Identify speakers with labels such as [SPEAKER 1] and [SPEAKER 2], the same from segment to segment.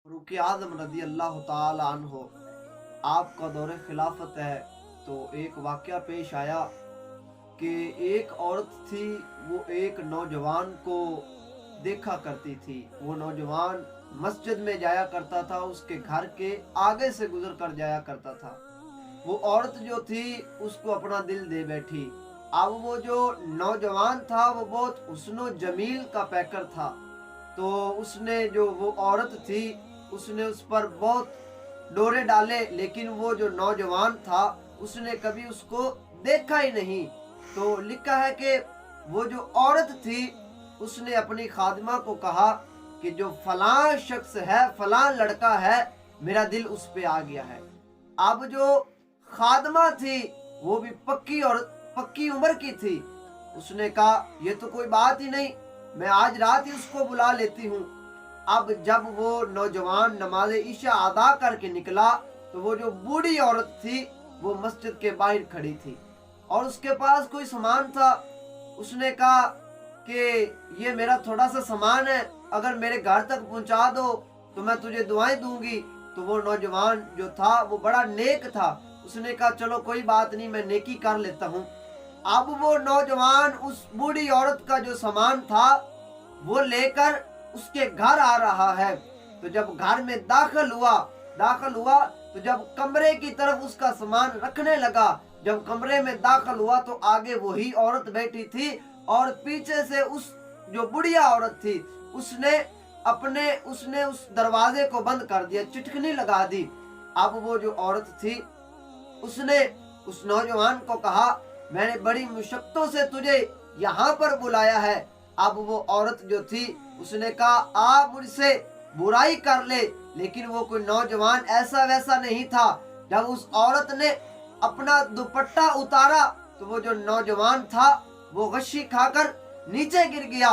[SPEAKER 1] फ़ारूक आज़म रज़ी अल्लाह ताला अन्हो आपका दौरे खिलाफत है तो एक वाक़या पेश आया कि एक औरत थी, वो एक नौजवान को देखा करती थी। वो नौजवान मस्जिद में जाया करता था, उसके घर के आगे से गुजर कर जाया करता था। वो औरत जो थी उसको अपना दिल दे बैठी। अब वो जो नौजवान था वो बहुत हुस्नो जमील का पैकर था, तो उसने जो वो औरत थी उसने उस पर बहुत डोरे डाले, लेकिन वो जो नौजवान था उसने कभी उसको देखा ही नहीं। तो लिखा है कि वो जो औरत थी उसने अपनी खादिमा को कहा कि जो फलां शख्स है, फलां लड़का है, मेरा दिल उस पे आ गया है। अब जो खादमा थी वो भी पक्की और पक्की उम्र की थी। उसने कहा ये तो कोई बात ही नहीं, मैं आज रात ही उसको बुला लेती हूँ। अब जब वो नौजवान नमाज ईशा अदा करके निकला तो वो जो बूढ़ी औरत थी वो मस्जिद के बाहर खड़ी थी और उसके पास कोई सामान था। उसने कहा कि ये मेरा थोड़ा सा सामान है, अगर मेरे घर तक पहुंचा दो तो मैं तुझे दुआएं दूंगी। तो वो नौजवान जो था वो बड़ा नेक था, उसने कहा चलो कोई बात नहीं, मैं नेकी कर लेता हूँ। अब वो नौजवान उस बूढ़ी औरत का जो सामान था वो लेकर उसके घर आ रहा है। तो जब घर में दाखिल हुआ तो जब कमरे की तरफ उसका सामान रखने लगा, जब कमरे में दाखिल हुआ तो आगे वही औरत बैठी थी और पीछे से उस जो बुढ़िया औरत थी उसने उस दरवाजे को बंद कर दिया, चिटकनी लगा दी। अब वो जो औरत थी उसने उस नौजवान को कहा मैंने बड़ी मुशक्कतों से तुझे यहाँ पर बुलाया है। अब वो औरत जो थी उसने कहा आप मुझसे बुराई कर ले, लेकिन वो कोई नौजवान ऐसा वैसा नहीं था। जब उस औरत ने अपना दुपट्टा उतारा तो वो जो नौजवान था वो गशी खाकर नीचे गिर गया,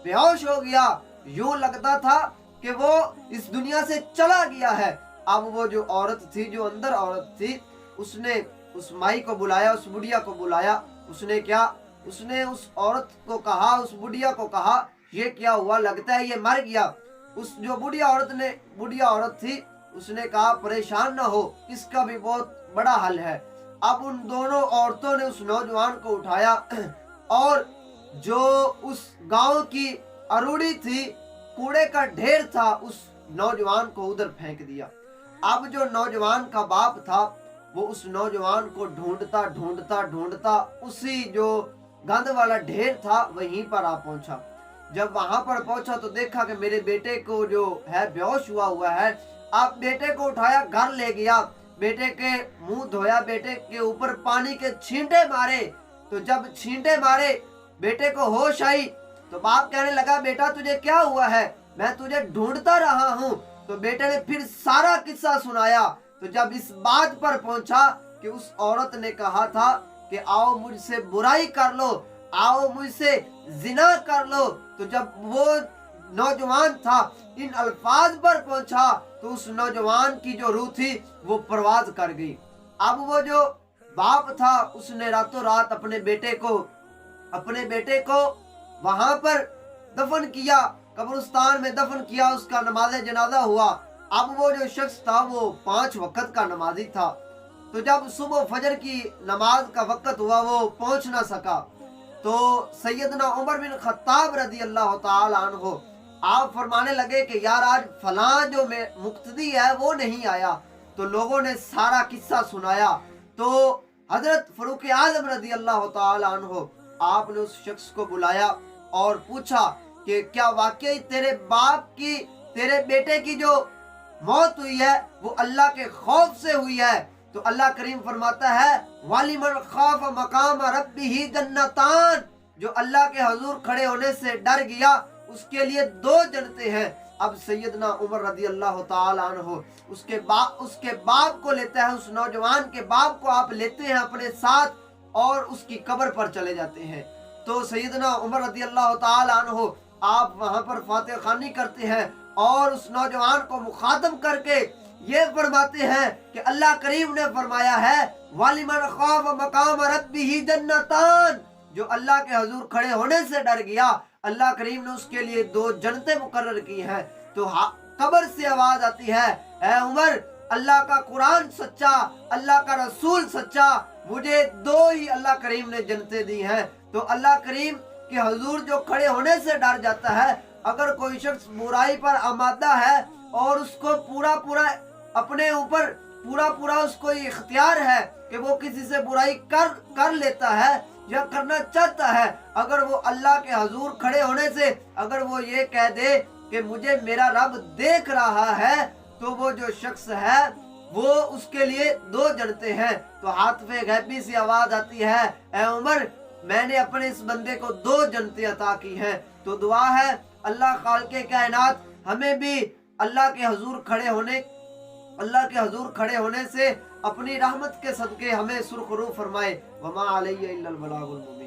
[SPEAKER 1] बेहोश हो गया, यूं लगता था कि वो इस दुनिया से चला गया है। अब वो जो औरत थी, जो अंदर औरत थी, उसने उस माई को बुलाया, उस बुढ़िया को बुलाया। उसने उस औरत को कहा, उस बुढ़िया को कहा ये क्या हुआ, लगता है ये मर गया। उस जो बुढ़िया औरत थी उसने कहा परेशान ना हो, इसका भी बहुत बड़ा हल है। अब उन दोनों औरतों ने उस नौजवान को उठाया और जो उस गांव की अरूड़ी थी, कूड़े का ढेर था, उस नौजवान को उधर फेंक दिया। अब जो नौजवान का बाप था वो उस नौजवान को ढूंढता उसी जो गंद वाला ढेर था वहीं पर आ पहुंचा। जब वहां पर पहुंचा तो देखा कि मेरे बेटे को जो है बेहोश हुआ है। अब बेटे को उठाया, घर ले गया, बेटे के मुंह धोया, बेटे के ऊपर पानी के छींटे मारे। तो जब छींटे मारे बेटे को होश आई तो बाप कहने लगा बेटा तुझे क्या हुआ है, मैं तुझे ढूंढता रहा हूँ। तो बेटे ने फिर सारा किस्सा सुनाया। तो जब इस बात पर पहुंचा कि उस औरत ने कहा था कि आओ मुझसे बुराई कर लो, आओ मुझसे जिना कर लो, तो जब वो नौजवान था इन अल्फाज पर पहुंचा तो उस नौजवान की जो रूह थी वो परवाज कर गई। अब वो जो बाप था उसने रातों रात अपने बेटे को वहां पर दफन किया, कब्रिस्तान में दफन किया, उसका नमाज जनाजा हुआ। अब वो जो शख्स था वो 5 वक्त का नमाजी था। तो जब सुबह फजर की नमाज का वक्त हुआ वो पहुंच ना सका, तो सैयदना उमर बिन खत्ताब रज़ी अल्लाह ताला अन्हो आप फरमाने लगे कि यार आज फलां जो मुक्तदी है वो नहीं आया। तो लोगों ने सारा किस्सा सुनाया। तो हजरत फ़ारूक आज़म रज़ी अल्लाह ताला अन्हो आपने उस शख्स को बुलाया और पूछा कि क्या वाकई तेरे बेटे की जो मौत हुई है वो अल्लाह के खौफ से हुई है? तो अल्लाह करीम फरमाता है वालिमन खाफ मकाम रब्बिही जन्नतान, जो अल्लाह के हजूर खड़े होने से डर गया उसके लिए 2 जन्नतें हैं। अब सैयदना उमर रज़ी अल्लाह ताला अन्हो उसके बाप को लेते हैं, उस नौजवान के बाप को आप लेते हैं अपने साथ और उसकी कब्र पर चले जाते हैं। तो सैयदना उमर रज़ी अल्लाह ताला अन्हो आप वहां पर फातिहा खानी करते हैं और उस नौजवान को मुखातब करके ये फरमाते हैं कि अल्लाह करीम ने फरमाया है वालिमन खौफ मकाम रब्बिही जन्नतान, जो अल्लाह के हजूर खड़े होने से डर गया अल्लाह करीम ने उसके लिए 2 जन्नतें मुकर्रर की हैं। तो कब्र से आवाज आती है, ऐ उमर, अल्लाह का कुरान सच्चा, अल्लाह का रसूल सच्चा, मुझे दो ही अल्लाह करीम ने जन्नतें दी हैं। तो अल्लाह करीम के हुजूर जो खड़े होने से डर जाता है, अगर कोई शख्स बुराई पर आमादा है और उसको पूरा पूरा अपने ऊपर पूरा उसको ये इख्तियार है कि वो किसी से बुराई कर लेता है या करना चाहता है, अगर वो अल्लाह के हुजूर खड़े होने से अगर वो ये कह दे कि मुझे मेरा रब देख रहा है, तो वो जो शख्स है वो उसके लिए दो जन्नतें हैं। तो हातिफ़े गैबी से आवाज आती है, ऐ उमर, मैंने अपने इस बंदे को दो जन्नतें अता की हैं। तो दुआ है अल्लाह खालिक़े कायनात हमें भी अल्लाह के हुजूर खड़े होने से अपनी रहमत के सदके हमें सुरखरू फरमाए। वमा अलैहि इल्लल बलागुल मुबीन।